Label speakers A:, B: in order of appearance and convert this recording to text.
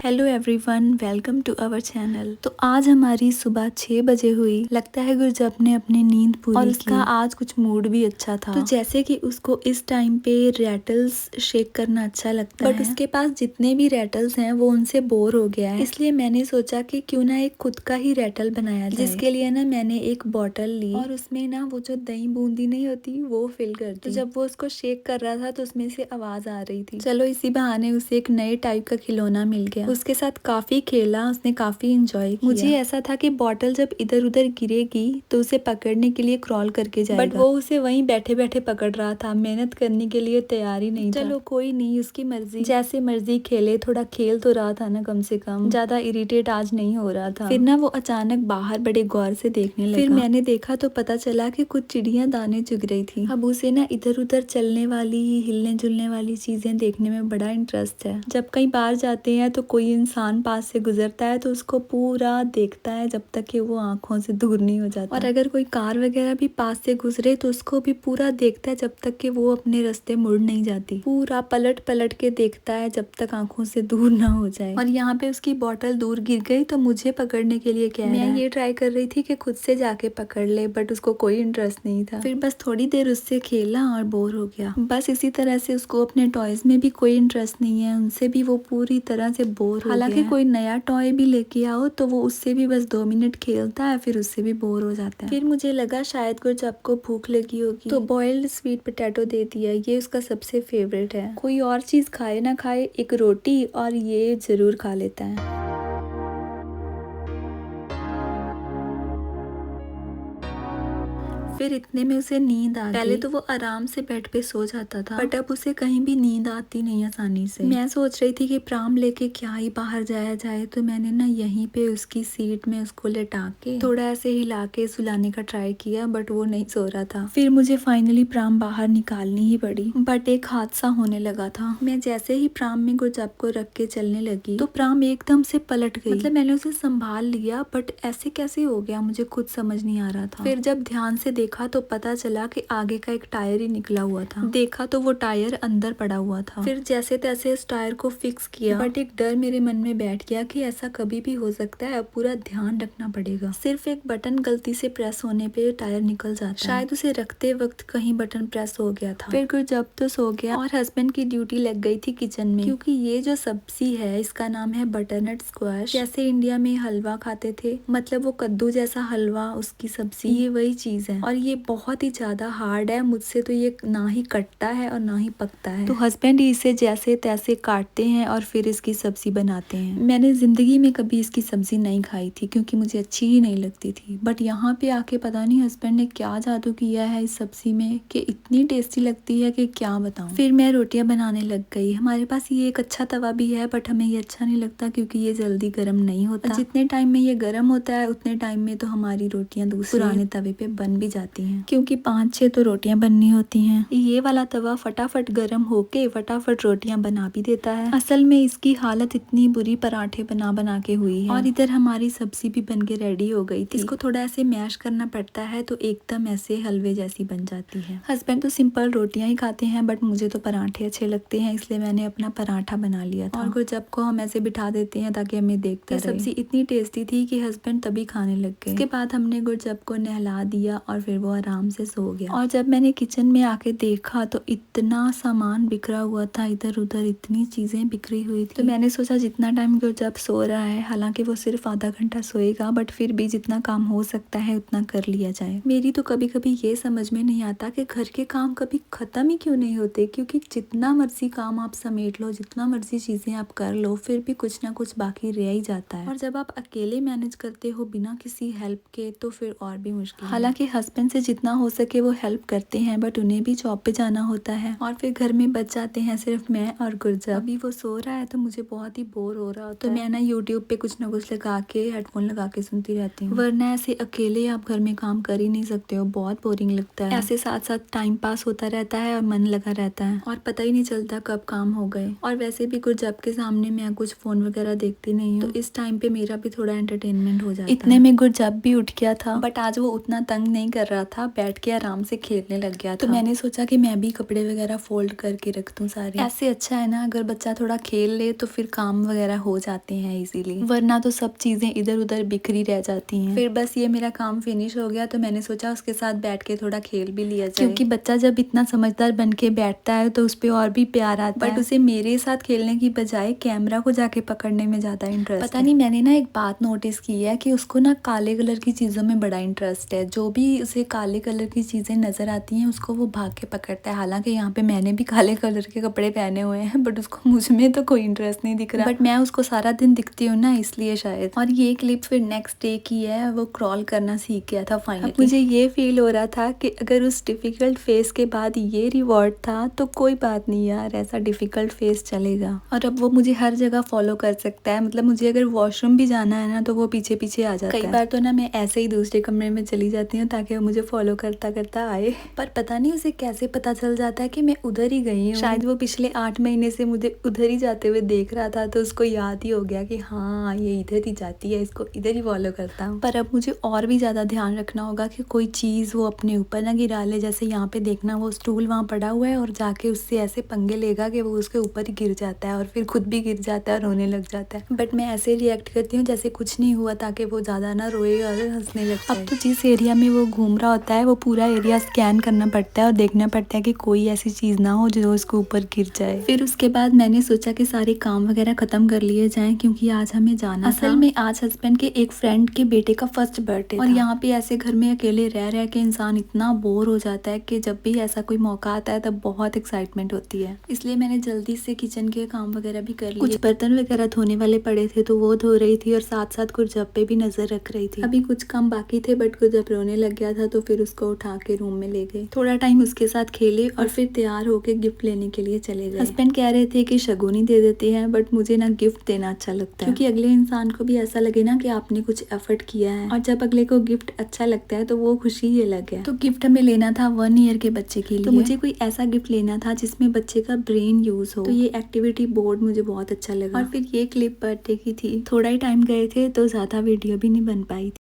A: Hello everyone, welcome to our channel. तो आज हमारी सुबह 6 बजे हुई। लगता है गुरजब ने अपनी नींद पूरी और उसका आज कुछ मूड भी अच्छा था। तो जैसे कि उसको इस टाइम पे रैटल्स शेक करना अच्छा लगता है, बट उसके पास जितने भी रैटल्स हैं वो उनसे बोर हो गया है। इसलिए मैंने सोचा कि क्यों ना एक खुद का ही रैटल बनाया जाए, जिसके लिए ना मैंने एक बॉटल ली और उसमें ना वो जो दही बूंदी नहीं होती वो फिल कर दी। तो जब वो उसको शेक कर रहा था तो उसमें से आवाज आ रही थी। चलो इसी बहाने उसे एक नए टाइप का खिलौना मिल गया। उसके साथ काफी खेला, उसने काफी एंजॉय किया। मुझे ऐसा था कि बॉटल जब इधर उधर गिरेगी तो उसे पकड़ने के लिए क्रॉल करके जाएगा, बट वो उसे वहीं बैठे बैठे पकड़ रहा था, मेहनत करने के लिए तैयार ही नहीं था। चलो कोई नहीं, उसकी मर्जी, जैसे मर्जी खेले। थोड़ा खेल तो रहा था ना, कम से कम ज्यादा इरिटेट आज नहीं हो रहा था। फिर ना वो अचानक बाहर बड़े गौर से देखने लगा। फिर मैंने देखा तो पता चला कि कुछ चिड़िया दाने चुग रही थी। अब उसे ना इधर उधर चलने वाली, हिलने जुलने वाली चीजें देखने में बड़ा इंटरेस्ट है। जब कहीं बाहर जाते हैं तो कोई इंसान पास से गुजरता है तो उसको पूरा देखता है जब तक कि वो आंखों से दूर नहीं हो जाता। और अगर कोई कार वगैरह भी पास से गुजरे तो उसको भी पूरा देखता है जब तक कि वो अपने रास्ते मुड़ नहीं जाती। पूरा पलट पलट के देखता है जब तक आंखों से दूर ना हो जाए। और यहाँ पे उसकी बॉटल दूर गिर गई तो मुझे पकड़ने के लिए कह रहा है। मैं ये ट्राई कर रही थी कि खुद से जाके पकड़ ले, बट उसको कोई इंटरेस्ट नहीं था। फिर बस थोड़ी देर उससे खेला और बोर हो गया। बस इसी तरह से उसको अपने टॉयज में भी कोई इंटरेस्ट नहीं है, उनसे भी वो पूरी तरह से बोर हो गया। हालांकि कोई नया टॉय भी लेके आओ तो वो उससे भी बस 2 मिनट खेलता है, फिर उससे भी बोर हो जाता है। फिर मुझे लगा शायद कुछ आपको भूख लगी होगी तो बॉइल्ड स्वीट पोटैटो दे दिया। ये उसका सबसे फेवरेट है। कोई और चीज खाए ना खाए, एक रोटी और ये जरूर खा लेता है। फिर इतने में उसे नींद आ गई। पहले तो वो आराम से बेड पे सो जाता था, बट अब उसे कहीं भी नींद आती नहीं आसानी से। मैं सोच रही थी कि प्राम लेके क्या ही बाहर जाया जाए, तो मैंने ना यहीं पे उसकी सीट में उसको लेटा के थोड़ा ऐसे हिला के सुलाने का ट्राई किया, बट वो नहीं सो रहा था। फिर मुझे फाइनली प्राम बाहर निकालनी ही पड़ी, बट एक हादसा होने लगा था। मैं जैसे ही प्राम में गुरजब को रख के चलने लगी तो प्राम एकदम से पलट गई। मतलब मैंने उसे संभाल लिया, बट ऐसे कैसे हो गया मुझे खुद समझ नहीं आ रहा था। फिर जब ध्यान से देखा तो पता चला कि आगे का एक टायर ही निकला हुआ था। देखा तो वो टायर अंदर पड़ा हुआ था। फिर जैसे तैसे इस टायर को फिक्स किया, बट एक डर मेरे मन में बैठ गया कि ऐसा कभी भी हो सकता है, अब पूरा ध्यान रखना पड़ेगा। सिर्फ एक बटन गलती से प्रेस होने पे टायर निकल जाता है। शायद उसे रखते वक्त कहीं बटन प्रेस हो गया था। फिर गुरजब तो सो गया और हस्बैंड की ड्यूटी लग गई थी किचन में, क्योंकि ये जो सब्जी है इसका नाम है बटरनट स्क्वैश। जैसे इंडिया में हलवा खाते थे, मतलब वो कद्दू जैसा हलवा, उसकी सब्जी, ये वही चीज है। और ये बहुत ही ज्यादा हार्ड है, मुझसे तो ये ना ही कटता है और ना ही पकता है। तो हस्बैंड ही इसे जैसे तैसे काटते हैं और फिर इसकी सब्जी बनाते हैं। मैंने जिंदगी में कभी इसकी सब्जी नहीं खाई थी क्योंकि मुझे अच्छी ही नहीं लगती थी, बट यहाँ पे आके पता नहीं हस्बैंड ने क्या जादू किया है इस सब्जी में कि इतनी टेस्टी लगती है कि क्या बताऊं। फिर मैं रोटियां बनाने लग गई। हमारे पास ये एक अच्छा तवा भी है, बट हमें ये अच्छा नहीं लगता क्योंकि ये जल्दी गर्म नहीं होता। जितने टाइम में ये गर्म होता है उतने टाइम में तो हमारी रोटियां दूसरे पुराने तवे पे बन भी जाती हैं, क्योंकि 5-6 तो रोटियां बननी होती हैं। ये वाला तवा फटाफट गर्म होके फटाफट रोटियां बना भी देता है। असल में इसकी हालत इतनी बुरी पराठे बना बना के हुई है। और इधर हमारी सब्जी भी बन के रेडी हो गई थी। इसको थोड़ा ऐसे मैश करना पड़ता है तो एकदम ऐसे हलवे जैसी बन जाती है। हस्बैंड तो सिंपल रोटियां ही खाते हैं, बट मुझे तो पराठे अच्छे लगते हैं, इसलिए मैंने अपना पराठा बना लिया था। और गुरजब को हम ऐसे बिठा देते हैं ताकि हमें देखते रहे। सब्जी इतनी टेस्टी थी कि हस्बैंड तभी खाने लग गए। उसके बाद हमने गुरजब को नहला दिया और फिर वो आराम से सो गया। और जब मैंने किचन में आके देखा तो इतना सामान बिखरा हुआ था, इधर उधर इतनी चीजें बिखरी हुई थी। तो मैंने सोचा जितना टाइम गुरजब सो रहा है, हालांकि वो सिर्फ आधा घंटा सोएगा, बट फिर भी जितना काम हो सकता है उतना कर लिया जाए। मेरी तो कभी कभी ये समझ में नहीं आता कि घर के काम कभी खत्म ही क्यों नहीं होते, क्योंकि जितना मर्जी काम आप समेट लो, जितना मर्जी चीजें आप कर लो, फिर भी कुछ ना कुछ बाकी रह ही जाता है। और जब आप अकेले मैनेज करते हो बिना किसी हेल्प के तो फिर और भी मुश्किल। हालांकि हस्बैंड से जितना हो सके वो हेल्प करते हैं, बट उन्हें भी जॉब पे जाना होता है और फिर घर में बच जाते हैं सिर्फ मैं और गुरजब। अभी वो सो रहा है तो मुझे बहुत ही बोर हो रहा होता है, तो मैं ना यूट्यूब पे कुछ ना कुछ लगा के हेडफोन लगा के सुनती रहती हूँ। वरना ऐसे अकेले आप घर में काम कर ही नहीं सकते हो, बहुत बोरिंग लगता है। ऐसे साथ साथ टाइम पास होता रहता है और मन लगा रहता है और पता ही नहीं चलता कब काम हो गए। और वैसे भी गुरजब के सामने मैं कुछ फोन वगैरह देखती नहीं हूँ, तो इस टाइम पे मेरा भी थोड़ा एंटरटेनमेंट हो जाता है। इतने में गुरजब भी उठ गया था, बट आज वो उतना तंग नहीं कर रहा था, बैठ के आराम से खेलने लग गया था। तो मैंने सोचा कि मैं भी कपड़े वगैरह फोल्ड करके रख दूं सारे। ऐसे अच्छा है ना, अगर बच्चा थोड़ा खेल ले तो फिर काम वगैरह हो जाते हैं इजीली, वरना तो सब चीजें इधर उधर बिखरी रह जाती हैं। फिर बस ये मेरा काम फिनिश हो गया, तो मैंने सोचा उसके साथ बैठ के थोड़ा खेल भी लिया जाए, क्योंकि बच्चा जब इतना समझदार बन के बैठता है तो उस पर और भी प्यार आता है। बट उसे मेरे साथ खेलने की बजाय कैमरा को जाके पकड़ने में ज्यादा इंटरेस्ट। पता नहीं, मैंने ना एक बात नोटिस की है कि उसको ना काले कलर की चीजों में बड़ा इंटरेस्ट है। जो भी उसे काले कलर की चीजें नजर आती हैं उसको वो भाग के पकड़ता है। हालांकि यहाँ पे मैंने भी काले कलर के कपड़े पहने हुए हैं, बट उसको मुझ में तो कोई इंटरेस्ट नहीं दिख रहा। बट मैं उसको सारा दिन दिखती हूँ ना, इसलिए शायद। और ये क्लिप फिर नेक्स्ट डे की है, वो क्रॉल करना सीख गया था फाइनली। अब मुझे ये फील हो रहा था कि अगर उस डिफिकल्ट फेस के बाद ये रिवॉर्ड था तो कोई बात नहीं यार, ऐसा डिफिकल्ट फेस चलेगा। और अब वो मुझे हर जगह फॉलो कर सकता है, मतलब मुझे अगर वॉशरूम भी जाना है ना तो वो पीछे पीछे आ जाता है। कई बार तो ना मैं ऐसे ही दूसरे कमरे में चली जाती हूँ ताकि वो मुझे फॉलो करता करता आए। पर पता नहीं उसे कैसे पता चल जाता है कि मैं उधर ही गई हूँ। शायद वो पिछले 8 महीने से मुझे उधर ही जाते हुए देख रहा था, तो उसको याद ही हो गया कि हाँ ये इधर ही जाती है, इसको इधर ही फॉलो करता हूँ। पर अब मुझे और भी ज्यादा ध्यान रखना होगा कि कोई चीज वो अपने ऊपर ना गिरा ले। जैसे यहाँ पे देखना, वो स्टूल वहाँ पड़ा हुआ है और जाके उससे ऐसे पंगे लेगा कि वो उसके ऊपर ही गिर जाता है और फिर खुद भी गिर जाता है और रोने लग जाता है। बट मैं ऐसे रिएक्ट करती हूँ जैसे कुछ नहीं हुआ, ताकि वो ज्यादा ना रोए और हंसने लग जाए। अब तो जिस एरिया में वो घूम रहा होता है वो पूरा एरिया स्कैन करना पड़ता है और देखना पड़ता है कि कोई ऐसी चीज ना हो जो उसके ऊपर गिर जाए। फिर उसके बाद मैंने सोचा कि सारे काम वगैरह खत्म कर लिए जाएं, क्योंकि आज हमें जाना था। असल में आज हस्बैंड के एक फ्रेंड के बेटे का फर्स्ट बर्थडे और यहाँ पे ऐसे घर में अकेले रह रह के इंसान इतना बोर हो जाता है कि जब भी ऐसा कोई मौका आता है तब बहुत एक्साइटमेंट होती है। इसलिए मैंने जल्दी से किचन के काम वगैरह भी कर लिए। कुछ बर्तन वगैरह धोने वाले पड़े थे तो वो धो रही थी और साथ साथ गुरजब पे भी नजर रख रही थी। अभी कुछ काम बाकी थे बट गुरजब रोने लग गया था तो फिर उसको उठा के रूम में ले गए। थोड़ा टाइम उसके साथ खेले और फिर तैयार होके गिफ्ट लेने के लिए चले गए। हस्बैंड कह रहे थे कि शगुनी दे देते हैं, बट मुझे ना गिफ्ट देना अच्छा लगता है, क्योंकि अगले इंसान को भी ऐसा लगे ना कि आपने कुछ एफर्ट किया है। और जब अगले को गिफ्ट अच्छा लगता है तो वो खुशी ही अलग है। तो गिफ्ट हमें लेना था 1 ईयर के बच्चे के लिए। तो मुझे कोई ऐसा गिफ्ट लेना था जिसमें बच्चे का ब्रेन यूज हो। तो ये एक्टिविटी बोर्ड मुझे बहुत अच्छा लगा। और फिर ये क्लिप बर्थडे की थी, थोड़ा ही टाइम गए थे तो ज्यादा वीडियो भी नहीं बन पाई थी।